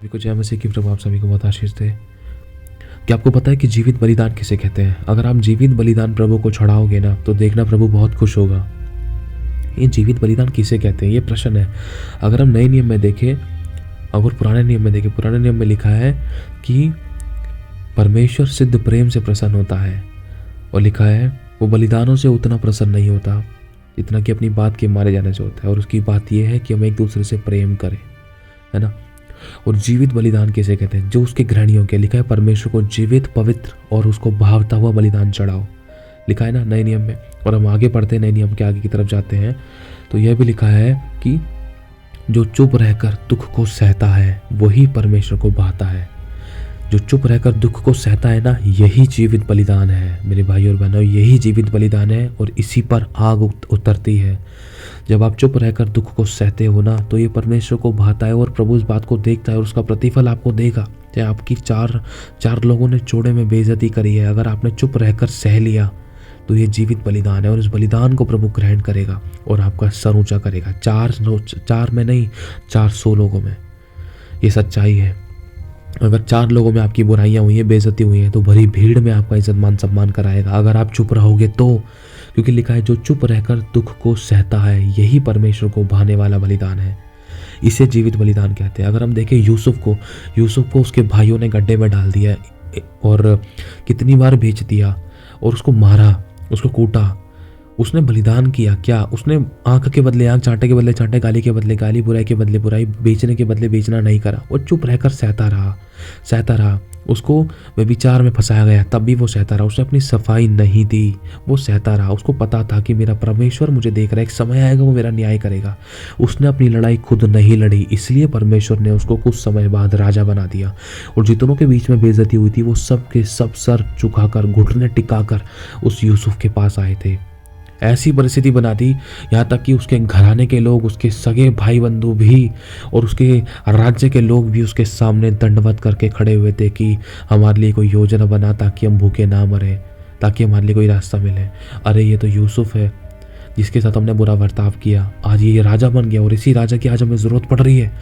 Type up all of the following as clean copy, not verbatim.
को जय मसीह की प्रभु आप सभी को बहुत आशीष दे। क्या आपको पता है कि जीवित बलिदान किसे कहते हैं? अगर आप जीवित बलिदान प्रभु को चढ़ाओगे ना तो देखना प्रभु बहुत खुश होगा। ये जीवित बलिदान किसे कहते हैं, ये प्रश्न है। अगर हम नए नियम में देखें, अगर पुराने नियम में देखें, पुराने नियम में लिखा है कि परमेश्वर सिद्ध प्रेम से प्रसन्न होता है, और लिखा है वो बलिदानों से उतना प्रसन्न नहीं होता जितना कि अपनी बात के मारे जाने से होता है। और उसकी बात यह है कि हम एक दूसरे से प्रेम करें, है ना। और जीवित बलिदान किसे कहते हैं? जो उसके ग्रहणियों के, लिखा है परमेश्वर को जीवित, पवित्र और उसको भावता हुआ बलिदान चढ़ाओ, लिखा है ना नए नियम में। और हम आगे पढ़ते हैं, नए नियम के आगे की तरफ जाते हैं तो यह भी लिखा है कि जो चुप रहकर दुख को सहता है वही परमेश्वर को भाता है। जो चुप रहकर दुख को सहता है ना, यही जीवित बलिदान है मेरे भाई और बहनों, यही जीवित बलिदान है। और इसी पर आग उतरती है। जब आप चुप रहकर दुख को सहते हो ना तो ये परमेश्वर को भाता है और प्रभु इस बात को देखता है और उसका प्रतिफल आपको देगा। चाहे आपकी चार लोगों ने चौड़े में बेइज्जती करी है, अगर आपने चुप रहकर सह लिया तो ये जीवित बलिदान है। और इस बलिदान को प्रभु ग्रहण करेगा और आपका सर ऊंचा करेगा। चार में नहीं, 400 लोगों में। ये सच्चाई है। अगर 4 लोगों में आपकी बुराइयां हुई हैं, बेइज्जती हुई है, तो भरी भीड़ में आपका इज्जत मान सम्मान कराएगा अगर आप चुप रहोगे तो। क्योंकि लिखा है जो चुप रहकर दुख को सहता है यही परमेश्वर को भाने वाला बलिदान है। इसे जीवित बलिदान कहते हैं। अगर हम देखें यूसुफ को उसके भाइयों ने गड्ढे में डाल दिया और कितनी बार बेच दिया और उसको मारा, उसको कूटा। उसने बलिदान किया क्या? उसने आंख के बदले आंख, चांटे के बदले चांटे, गाली के बदले गाली, बुराई के बदले बुराई, बेचने के बदले बेचना नहीं करा। वो चुप रहकर सहता रहा। उसको व्यभिचार में फंसाया गया तब भी वो सहता रहा। उसने अपनी सफाई नहीं दी, वो सहता रहा। उसको पता था कि मेरा परमेश्वर मुझे देख रहा है, एक समय आएगा वो मेरा न्याय करेगा। उसने अपनी लड़ाई खुद नहीं लड़ी, इसलिए परमेश्वर ने उसको कुछ समय बाद राजा बना दिया। और जितनों के बीच में बेइज्जती हुई थी वो सब के सब सर झुकाकर, घुटने टिकाकर उस यूसुफ के पास आए थे। ऐसी परिस्थिति बना दी यहाँ तक कि उसके घराने के लोग, उसके सगे भाई बंधु भी और उसके राज्य के लोग भी उसके सामने दंडवत करके खड़े हुए थे कि हमारे लिए कोई योजना बना ताकि हम भूखे ना मरे, ताकि हमारे लिए कोई रास्ता मिले। अरे ये तो यूसुफ है जिसके साथ हमने बुरा बर्ताव किया, आज ये राजा बन गया और इसी राजा की आज हमें ज़रूरत पड़ रही है।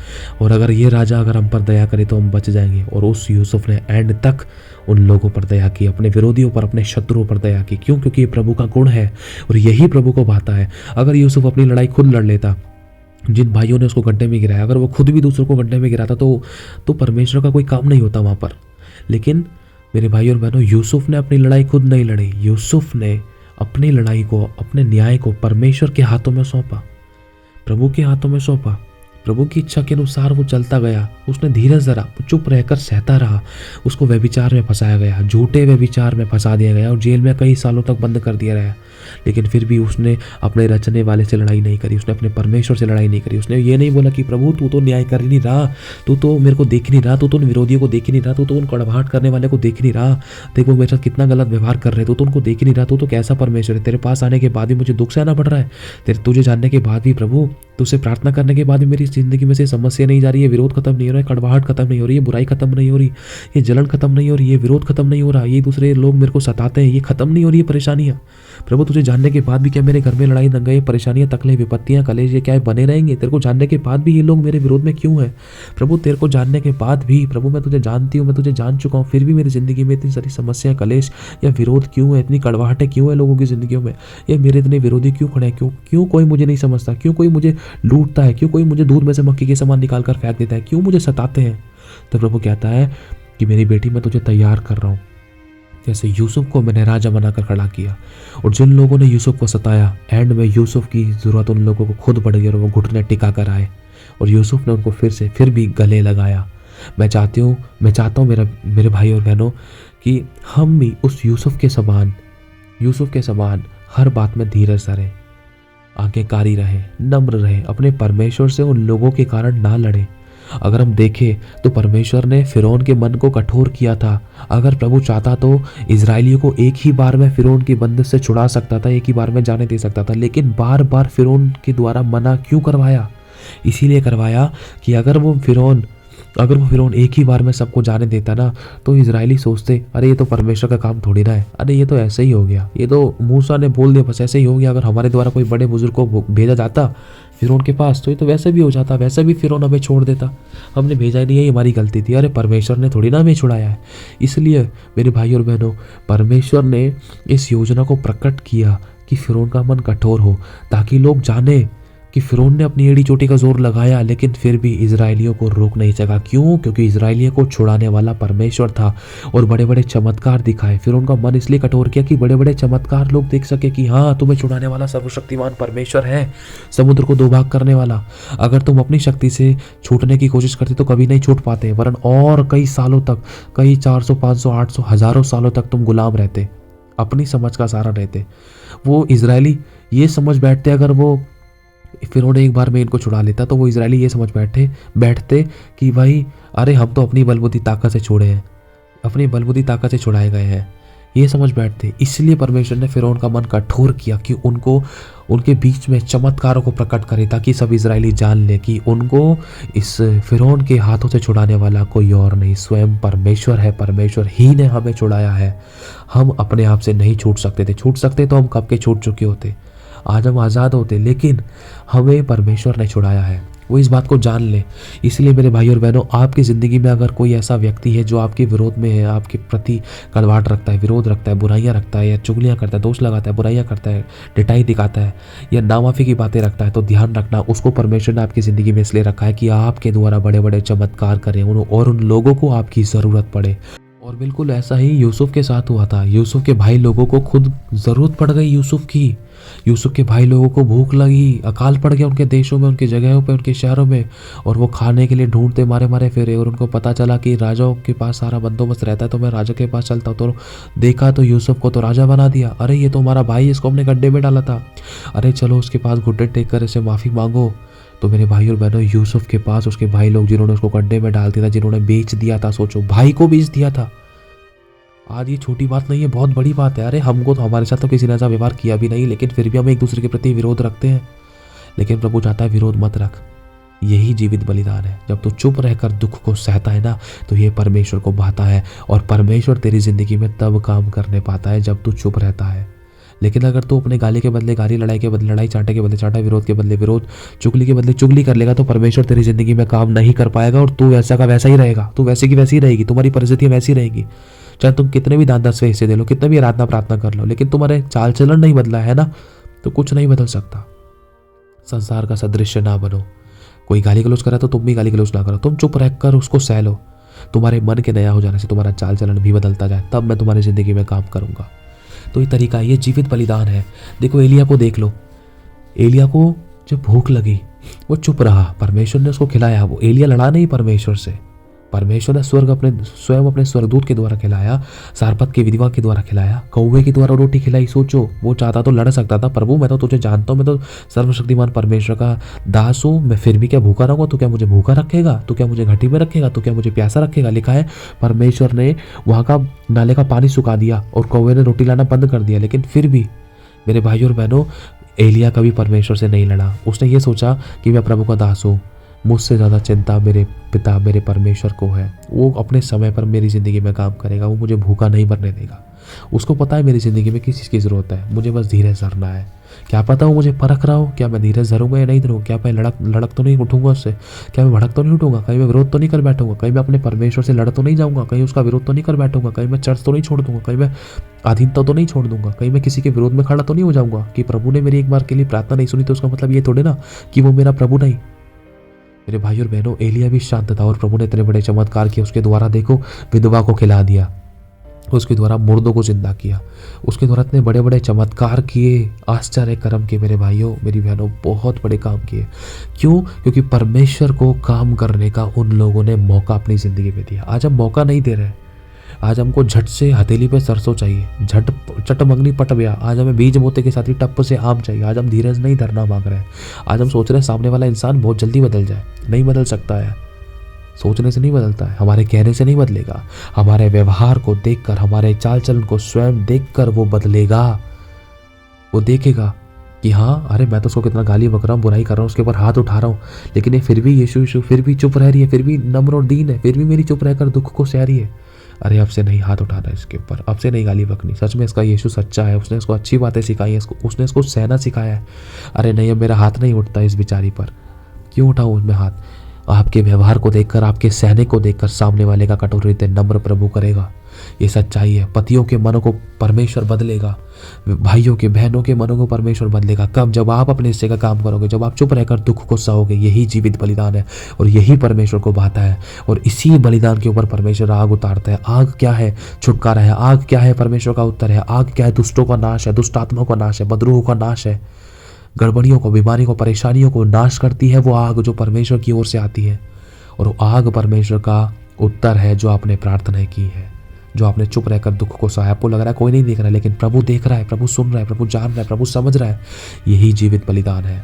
और अगर ये राजा अगर हम पर दया करे तो हम बच जाएंगे। और उस यूसुफ ने एंड तक उन लोगों पर दया की, अपने विरोधियों पर, अपने शत्रुओं पर दया की। क्यों? क्योंकि ये प्रभु का गुण है और यही प्रभु को भाता है। अगर यूसुफ अपनी लड़ाई खुद लड़ लेता, जिन भाइयों ने उसको गड्ढे में गिराया, अगर वो खुद भी दूसरों को गड्ढे में गिराता तो परमेश्वर का कोई काम नहीं होता वहाँ पर। लेकिन मेरे भाई और बहनों, यूसुफ ने अपनी लड़ाई खुद नहीं लड़ी। यूसुफ ने अपनी लड़ाई को, अपने न्याय को परमेश्वर के हाथों में सौंपा, प्रभु के हाथों में सौंपा। प्रभु की इच्छा के अनुसार वो चलता गया। उसने धीरज धरा, चुप रहकर सहता रहा। उसको व्यभिचार में फंसाया गया, झूठे व्यभिचार में फंसा दिया गया और जेल में कई सालों तक बंद कर दिया गया। लेकिन फिर भी उसने अपने रचने वाले से लड़ाई नहीं करी, उसने अपने परमेश्वर से लड़ाई नहीं करी। उसने ये नहीं बोला कि प्रभु तू तो न्याय कर ही नहीं रहा, तू तो मेरे को देख नहीं रहा, तू तो उन विरोधियों को देख नहीं रहा, तू तो उन कड़वाहट करने वाले को देख नहीं रहा, देखो मेरे साथ कितना गलत व्यवहार कर रहे, तू तो उनको देख नहीं रहा, तू तो कैसा परमेश्वर है? तेरे पास आने के बाद भी मुझे दुख सहना पड़ रहा है, तुझे जानने के बाद भी प्रभु, तुझसे प्रार्थना करने के बाद भी मेरी जिंदगी में से समस्या नहीं जा रही है, विरोध खत्म नहीं हो रहा है, कड़वाहट खत्म नहीं हो रही है, बुराई खत्म नहीं हो रही, ये जलन खत्म नहीं हो रही, ये विरोध खत्म नहीं हो रहा, ये दूसरे लोग मेरे को सताते हैं, ये खत्म नहीं हो रही है परेशानियां। प्रभु तुझे जानने के बाद भी क्या मेरे घर में लड़ाई दंगे, परेशानियां, तकलीफ, विपत्तियां, कलेश, ये क्या बने रहेंगे? तेरे को जानने के बाद भी ये लोग मेरे विरोध में क्यों है? प्रभु तेरे को जानने के बाद भी, प्रभु मैं तुझे जानती हूँ, मैं तुझे जान चुका हूँ, फिर भी मेरी जिंदगी में इतनी सारी समस्या, कलेश या विरोध क्यों है? इतनी कड़वाहटें क्यों है लोगों की जिंदगियों में? ये मेरे इतने विरोधी क्यों खड़े हैं? क्यों कोई मुझे नहीं समझता? क्यों कोई मुझे लूटता है? क्यों कोई मुझे दूध में से मक्खी के समान निकाल कर फेंक देता है? क्यों मुझे सताते हैं? तो प्रभु कहता है कि मेरी बेटी, मैं तुझे तैयार कर रहा हूँ। जैसे यूसुफ को मैंने राजा बनाकर खड़ा किया और जिन लोगों ने यूसुफ को सताया, एंड में यूसुफ की ज़रूरत उन लोगों को खुद पड़ गई और वो घुटने टिका कर आए और यूसुफ ने उनको फिर भी गले लगाया। मैं चाहता हूँ मेरे भाई और बहनों कि हम भी उस यूसुफ के समान हर बात में धीरज धरें, आज्ञाकारी रहें, नम्र रहें, अपने परमेश्वर से उन लोगों के कारण ना लड़ें। अगर हम देखें तो परमेश्वर ने फिरौन के मन को कठोर किया था। अगर प्रभु चाहता तो इजरायलियों को एक ही बार में फिरौन की बंदिश से छुड़ा सकता था, एक ही बार में जाने दे सकता था, लेकिन बार बार फिरौन के द्वारा मना क्यों करवाया? इसीलिए करवाया कि अगर वो फिरौन अगर वो फिरौन एक ही बार में सबको जाने देता ना, तो इजरायली सोचते अरे ये तो परमेश्वर का काम थोड़ी ना है, अरे ये तो ऐसे ही हो गया, ये तो मूसा ने बोल दिया बस ऐसे ही हो गया। अगर हमारे द्वारा कोई बड़े बुजुर्ग को भेजा जाता फिरौन के पास तो ये तो वैसे भी हो जाता, वैसे भी फिरौन हमें छोड़ देता। हमने भेजा ही नहीं है, ये हमारी गलती थी। अरे परमेश्वर ने थोड़ी ना हमें छुड़ाया है। इसलिए मेरे भाई और बहनों, परमेश्वर ने इस योजना को प्रकट किया कि फिरौन का मन कठोर हो, ताकि लोग जाने कि फिरौन ने अपनी एड़ी चोटी का जोर लगाया, लेकिन फिर भी इजरायलियों को रोक नहीं सका। क्यों? क्योंकि इजरायलियों को छुड़ाने वाला परमेश्वर था और बड़े बड़े चमत्कार दिखाए। फिरौन का मन इसलिए कठोर किया कि बड़े बड़े चमत्कार लोग देख सके कि हाँ, तुम्हें छुड़ाने वाला सर्वशक्तिमान परमेश्वर है, समुद्र को दो भाग करने वाला। अगर तुम अपनी शक्ति से छूटने की कोशिश करते तो कभी नहीं छूट पाते, वरन और कई सालों तक, कई 400, 500, 800, हजारों सालों तक तुम गुलाम रहते, अपनी समझ का सहारा रहते। वो इजरायली ये समझ बैठते, अगर वो फिरौन एक बार में इनको छुड़ा लेता तो वो इजरायली ये समझ बैठते कि भाई अरे हम तो अपनी बलबुद्धि ताकत से छोड़े हैं, अपनी बलबुद्धि ताकत से छुड़ाए गए हैं, ये समझ बैठते। इसलिए परमेश्वर ने फिरौन का मन कठोर किया कि उनको उनके बीच में चमत्कारों को प्रकट करे, ताकि सब इजरायली जान ले कि उनको इस फिरौन के हाथों से छुड़ाने वाला कोई और नहीं, स्वयं परमेश्वर है। परमेश्वर ही ने हमें छुड़ाया है। हम अपने आप से नहीं छूट सकते थे, छूट सकते तो हम कब के छूट चुके होते, आज हम आज़ाद होते, लेकिन हमें परमेश्वर ने छुड़ाया है। वो इस बात को जान ले। इसलिए मेरे भाई और बहनों, आपकी ज़िंदगी में अगर कोई ऐसा व्यक्ति है जो आपके विरोध में है, आपके प्रति कड़वाहट रखता है, विरोध रखता है, बुराइयां रखता है, या चुगलियां करता है, दोष लगाता है, बुराइयां करता है, डिटाई दिखाता है, या नामाफी की बातें रखता है, तो ध्यान रखना, उसको परमेश्वर ने आपकी ज़िंदगी में इसलिए रखा है कि आपके द्वारा बड़े बड़े चमत्कार करें और उन लोगों को आपकी ज़रूरत पड़े। और बिल्कुल ऐसा ही यूसुफ के साथ हुआ था। यूसुफ के भाई लोगों को खुद ज़रूरत पड़ गई यूसुफ की। यूसुफ के भाई लोगों को भूख लगी, अकाल पड़ गया उनके देशों में, उनकी जगहों पे, उनके शहरों में, और वो खाने के लिए ढूंढते मारे मारे फिरे। और उनको पता चला कि राजाओं के पास सारा बंदोबस्त रहता है, तो मैं राजा के पास चलता हूँ। तो देखा तो यूसुफ को तो राजा बना दिया। अरे ये तो हमारा भाई, इसको हमने गड्ढे में डाला था, अरे चलो उसके पास घुटने टेक कर इसे माफ़ी मांगो। तो मेरे भाई और बहनों, यूसुफ के पास उसके भाई लोग, जिन्होंने उसको गड्ढे में डाल दिया था, जिन्होंने बेच दिया था, सोचो भाई को बेच दिया था। आज ये छोटी बात नहीं है, बहुत बड़ी बात है। अरे हमको तो, हमारे साथ तो किसी ने ऐसा व्यवहार किया भी नहीं, लेकिन फिर भी हम एक दूसरे के प्रति विरोध रखते हैं। लेकिन प्रभु चाहता है विरोध मत रख, यही जीवित बलिदान है। जब तू चुप रहकर दुख को सहता है ना, तो ये परमेश्वर को भाता है। और परमेश्वर तेरी जिंदगी में तब काम करने पाता है जब तू चुप रहता है। लेकिन अगर तू अपने गाली के बदले गाली, लड़ाई के बदले लड़ाई, चांटे के बदले चांटा, विरोध के बदले विरोध, चुगली के बदले चुगली कर लेगा, तो परमेश्वर तेरी जिंदगी में काम नहीं कर पाएगा, और तू वैसा का वैसा ही रहेगा, तू वैसी की वैसी रहेगी, तुम्हारी परिस्थितियां वैसी रहेगी। चाहे तुम कितने भी दान 10 हिस्से दे लो, कितने भी आराधना प्रार्थना कर लो, लेकिन तुम्हारे चाल चलन नहीं बदला है ना, तो कुछ नहीं बदल सकता। संसार का सदृश्य ना बनो। कोई गाली गलौज करे तो तुम भी गाली गलौज ना करो, तुम चुप रहकर उसको सह लो। तुम्हारे मन के नया हो जाने से तुम्हारा चाल चलन भी बदलता जाए, तब मैं तुम्हारी जिंदगी में काम करूंगा। तो ये तरीका, ये जीवित बलिदान है। देखो एलिया को देख लो, एलिया को जब भूख लगी वो चुप रहा, परमेश्वर ने उसको खिलाया। वो एलिया लड़ा नहीं परमेश्वर से, परमेश्वर ने स्वयं अपने स्वर्गदूत के द्वारा खिलाया, सारपत के विधवा के द्वारा खिलाया, कौवे के द्वारा रोटी खिलाई। सोचो, वो चाहता तो लड़ सकता था, प्रभु मैं तो तुझे जानता हूँ, मैं तो सर्वशक्तिमान परमेश्वर का दास हूँ, मैं फिर भी क्या भूखा रहूँगा? तो क्या मुझे भूखा रखेगा? तो क्या मुझे घटी में रखेगा? तो क्या मुझे प्यासा रखेगा? लिखा है परमेश्वर ने वहाँ का नाले का पानी सुखा दिया और कौवे ने रोटी लाना बंद कर दिया। लेकिन फिर भी मेरे भाई और बहनों, एलिया कभी परमेश्वर से नहीं लड़ा। उसने ये सोचा कि मैं प्रभु का दास हूँ, मुझसे ज़्यादा चिंता मेरे पिता मेरे परमेश्वर को है। वो अपने समय पर मेरी ज़िंदगी में काम करेगा, वो मुझे भूखा नहीं मरने देगा। उसको पता है मेरी ज़िंदगी में किस चीज़ की ज़रूरत है, मुझे बस धीरज धरना है। क्या पता वो मुझे परख रहा हो, क्या मैं धीरज धरूंगा या नहीं धरूंगा, क्या मैं लड़क तो नहीं उठूंगा उससे, क्या मैं भड़क तो नहीं उठूंगा, कहीं मैं विरोध तो नहीं कर बैठूंगा, कहीं मैं अपने परमेश्वर से लड़ तो नहीं जाऊंगा, कहीं उसका विरोध तो नहीं कर बैठूंगा, कहीं मैं चर्च तो नहीं छोड़ दूंगा, कहीं मैं अधीनता तो नहीं छोड़ दूंगा, कहीं मैं किसी के विरोध में खड़ा तो नहीं हो जाऊंगा कि प्रभु ने मेरी एक बार के लिए प्रार्थना नहीं सुनी तो उसका मतलब ये थोड़े ना कि वो मेरा प्रभु नहीं। मेरे भाई और बहनों, एलिया भी शांत था और प्रभु ने इतने बड़े चमत्कार किए। उसके द्वारा देखो विधवा को खिला दिया, उसके द्वारा मुर्दों को जिंदा किया, उसके द्वारा इतने बड़े बड़े चमत्कार किए, आश्चर्य कर्म किए। मेरे भाइयों मेरी बहनों, बहुत बड़े काम किए। क्यों? क्योंकि परमेश्वर को काम करने का उन लोगों ने मौका अपनी जिंदगी में दिया। आज हम मौका नहीं दे रहे, आज हमको झट से हथेली पे सरसों चाहिए, झट चट मंगनी पट गया। आज हमें बीज मोते के साथ ही टप से आम चाहिए। आज हम धीरज नहीं धरना मांग रहे हैं। आज हम सोच रहे हैं सामने वाला इंसान बहुत जल्दी बदल जाए। नहीं बदल सकता है, सोचने से नहीं बदलता है, हमारे कहने से नहीं बदलेगा। हमारे व्यवहार को देखकर, हमारे चाल चलन को स्वयं देखकर वो बदलेगा। वो देखेगा कि हाँ, अरे मैं तो उसको कितना गाली बक रहा हूँ, बुराई कर रहा हूँ, उसके ऊपर हाथ उठा रहा हूँ, लेकिन ये फिर भी यीशु यीशु फिर भी चुप रह रही है, फिर भी नम्र और दीन है, फिर भी मेरी चुप रहकर दुख को सह रही है। अरे अब से नहीं हाथ उठाना इसके ऊपर, अब से नहीं गाली बकनी। सच में इसका यीशु सच्चा है, उसने इसको अच्छी बातें सिखाई है, उसने इसको सहना सिखाया है। अरे नहीं, अब मेरा हाथ नहीं उठता इस बेचारी पर। क्यों उठाऊँ उसमें हाथ? आपके व्यवहार को देखकर, आपके सहने को देखकर सामने वाले का कठोर हृदय नम्र प्रभु करेगा। ये सच्चाई है। पतियों के मनों को परमेश्वर बदलेगा, भाइयों के बहनों के मनों को परमेश्वर बदलेगा। कब? जब आप अपने हिस्से का काम करोगे, जब आप चुप रहकर दुख को सहोगे। यही जीवित बलिदान है और यही परमेश्वर को भाता है। और इसी बलिदान के ऊपर परमेश्वर आग उतारता है। आग क्या है? छुटकारा है। आग क्या है? परमेश्वर का उत्तर है। आग क्या है? दुष्टों का नाश है, दुष्ट आत्माओं का नाश है, बदरूहों का नाश है, गड़बड़ियों को, बीमारी को, परेशानियों को नाश करती है वो आग जो परमेश्वर की ओर से आती है। और वो आग परमेश्वर का उत्तर है जो आपने प्रार्थना की है, जो आपने चुप रहकर दुख को सहा। आपको लग रहा है कोई नहीं देख रहा है, लेकिन प्रभु देख रहा है, प्रभु सुन रहा है, प्रभु जान रहा है, प्रभु समझ रहा है। यही जीवित बलिदान है।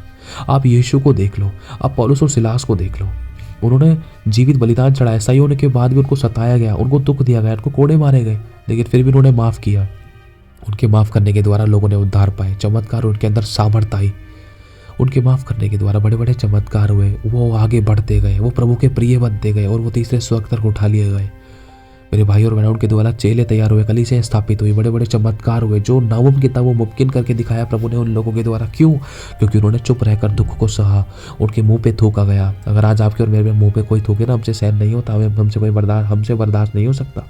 आप यीशु को देख लो, आप पौलुस और सिलास को देख लो। उन्होंने जीवित बलिदान चढ़ाया, सही होने के बाद भी उनको सताया गया, उनको दुख दिया गया, उनको कोड़े मारे गए, लेकिन फिर भी उन्होंने माफ़ किया। उनके माफ़ करने के द्वारा लोगों ने उद्धार पाए, चमत्कार, उनके अंदर सामर्थ आई। उनके माफ़ करने के द्वारा बड़े बड़े चमत्कार हुए, वो आगे बढ़ते गए, वो प्रभु के प्रिय बनते गए और वो तीसरे स्वर्ग तक उठा लिए गए। मेरे भाई और बहनों, उनके द्वारा चेले तैयार हुए, कलीसियाँ स्थापित हुई, बड़े बड़े चमत्कार हुए। जो नामुमकिन था वो मुमकिन करके दिखाया प्रभु ने उन लोगों के द्वारा। क्यों? क्योंकि उन्होंने चुप रहकर दुख को सहा। उनके मुंह पे थूका गया। अगर आज आपके और मेरे मुंह पे कोई थूके ना, हमसे सहन नहीं होता, हमसे बर्दाश्त नहीं हो सकता।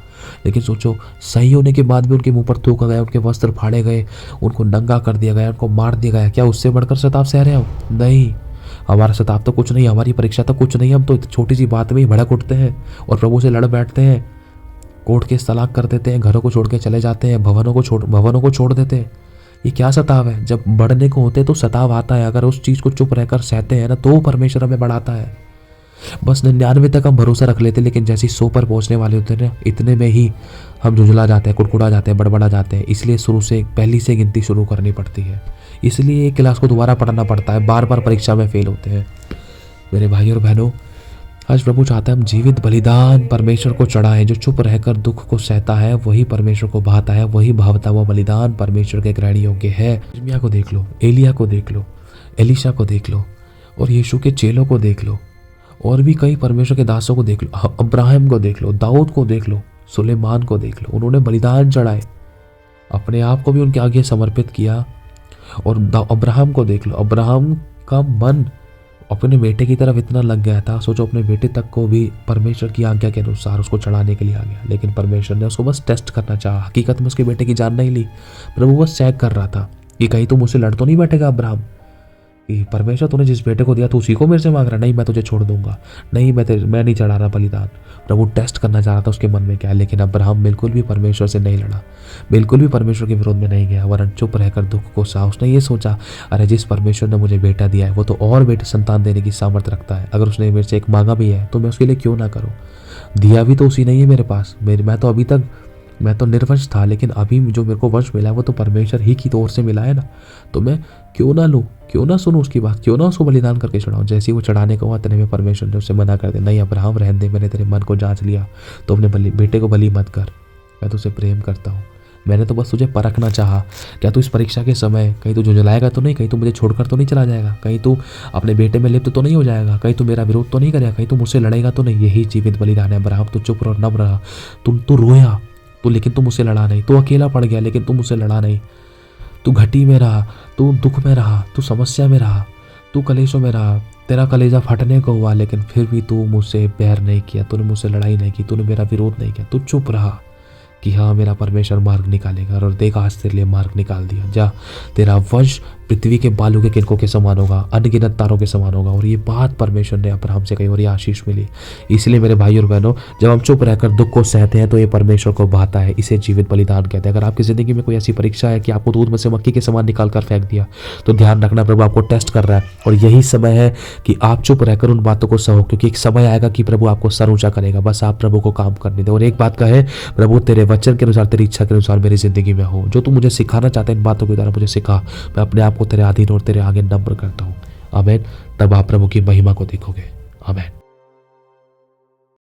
लेकिन सोचो, सही होने के बाद भी उनके मुंह पर थूका गया, उनके वस्त्र फाड़े गए, उनको नंगा कर दिया गया, उनको मार दिया गया। क्या उससे बढ़कर सताव सह रहे हो? नहीं, हमारा सताव तो कुछ नहीं, हमारी परीक्षा तो कुछ नहीं। हम तो छोटी सी बात में ही भड़क उठते हैं और प्रभु से लड़ बैठते हैं, कोर्ट केस तलाक कर देते हैं, घरों को छोड़ के चले जाते हैं, भवनों को छोड़ देते हैं। ये क्या सताव है? जब बढ़ने को होते तो सताव आता है। अगर उस चीज़ को चुप रहकर सहते हैं ना, तो परमेश्वर हमें बढ़ाता है। बस 99 तक हम भरोसा रख लेते हैं, लेकिन जैसे ही 100 पर पहुंचने वाले होते हैं ना, इतने में ही हम झुंझला जाते हैं, कुड़कुड़ा जाते हैं, बड़बड़ा जाते हैं। इसलिए शुरू से, पहली से गिनती शुरू करनी पड़ती है। इसलिए एक क्लास को दोबारा पढ़ना पड़ता है, बार बार परीक्षा में फेल होते हैं। मेरे भाई और बहनों, आज प्रभु चाहता है हम जीवित बलिदान परमेश्वर को चढ़ाएं। जो चुप रहकर दुख को सहता है वही परमेश्वर को भाता है, वही भावता हुआ बलिदान परमेश्वर के ग्रहण योग्य है। यिर्मयाह को देख लो, एलिया को देख लो, एलीशा को देख लो, और यीशु के चेलों को देख लो, और भी कई परमेश्वर के दासों को देख लो, अब्राहम को देख लो, दाऊद को देख लो, सुलेमान को देख लो। उन्होंने बलिदान चढ़ाए, अपने आप को भी उनके आगे समर्पित किया। और अब्राहम को देख लो, अब्राहम का मन अपने बेटे की तरफ इतना लग गया था। सोचो, अपने बेटे तक को भी परमेश्वर की आज्ञा के अनुसार उसको चढ़ाने के लिए आ गया, लेकिन परमेश्वर ने उसको बस टेस्ट करना चाहा। हकीकत में उसके बेटे की जान नहीं ली, प्रभु बस चेक कर रहा था कि कहीं तो मुझसे लड़ तो नहीं बैठेगा अब्राहम। कि परमेश्वर तूने जिस बेटे को दिया तो उसी को मेरे से मांग रहा? नहीं, मैं तुझे छोड़ दूंगा, नहीं मैं नहीं चढ़ा रहा बलिदान। प्रभु टेस्ट करना चाह रहा था उसके मन में क्या है। लेकिन अब्राहम बिल्कुल भी परमेश्वर से नहीं लड़ा, बिल्कुल भी परमेश्वर के विरोध में नहीं गया, वरन चुप रहकर दुख को सहा। उसने ये सोचा, अरे जिस परमेश्वर ने मुझे बेटा दिया है वो तो और बेटे संतान देने की सामर्थ्य रखता है। अगर उसने मेरे से एक मांगा भी है तो मैं उसके लिए क्यों ना करूँ? दिया भी तो उसी नहीं है मेरे पास। मैं तो निर्वंश था, लेकिन अभी जो मेरे को वंश मिला है वो तो परमेश्वर ही की ओर से मिला है ना। तो मैं क्यों ना लूँ, क्यों ना सुनूं उसकी बात, क्यों ना उसको बलिदान करके चढ़ाऊं। जैसे ही वो चढ़ाने को हुआ, इतने में परमेश्वर ने उससे मना कर दिया, नहीं अब्राहम रहने दे, मैंने तेरे मन को जांच लिया, तो अपने बेटे को बलि मत कर, मैं तुझसे प्रेम करता हूँ। मैंने तो बस तुझे परखना चाहा, क्या तू इस परीक्षा के समय कहीं तू झुंझलाएगा तो नहीं, कहीं तू मुझे छोड़कर तो नहीं चला जाएगा, कहीं तू अपने बेटे में लिप्त तो नहीं हो जाएगा, कहीं तू मेरा विरोध तो नहीं करेगा, कहीं तू मुझसे लड़ेगा तो नहीं। यही जीवित बलिदान है। अब्राहम तू चुप और नम्र रहा, तू रोया तो, लेकिन तू मुझसे लड़ा नहीं। तू अकेला पड़ गया, लेकिन तू मुझसे लड़ा नहीं। तू घटी में रहा, तू दुख में रहा, तू समस्या में रहा, तू कलेशों में रहा, तेरा कलेजा फटने को हुआ, लेकिन फिर भी तू मुझसे बैर नहीं किया, तूने मुझसे लड़ाई नहीं की, तूने मेरा विरोध नहीं किया। तू चुप रहा कि हाँ, मेरा परमेश्वर मार्ग निकालेगा। और देख, आज तेरे लिए मार्ग निकाल दिया। जा, तेरा वंश पृथ्वी के बालू के किनकों के समान होगा, अनगिनत तारों के समान होगा। और ये बात परमेश्वर ने अब्राहम से कही और ये आशीष मिली। इसलिए मेरे भाई और बहनों, जब हम चुप रहकर दुख को सहते हैं तो ये परमेश्वर को भाता है। इसे जीवित बलिदान कहते हैं। अगर आपकी ज़िंदगी में कोई ऐसी परीक्षा है कि आपको दूध में से मक्खी के समान निकाल कर फेंक दिया, तो ध्यान रखना, प्रभु आपको टेस्ट कर रहा है। और यही समय है कि आप चुप रहकर उन बातों को सहो, क्योंकि एक समय आएगा कि प्रभु आपको सर ऊंचा करेगा। बस आप प्रभु को काम करने दें। और एक बात का है, प्रभु तेरे वचन के अनुसार, तेरी इच्छा के अनुसार मेरी जिंदगी में हो। जो तू मुझे सिखाना चाहता है इन बातों के द्वारा मुझे सिखा। मैं अपने आप को तेरे अधीन और तेरे आगे नम्र करता हूँ। आमीन। तब आप प्रभु की महिमा को देखोगे। आमीन।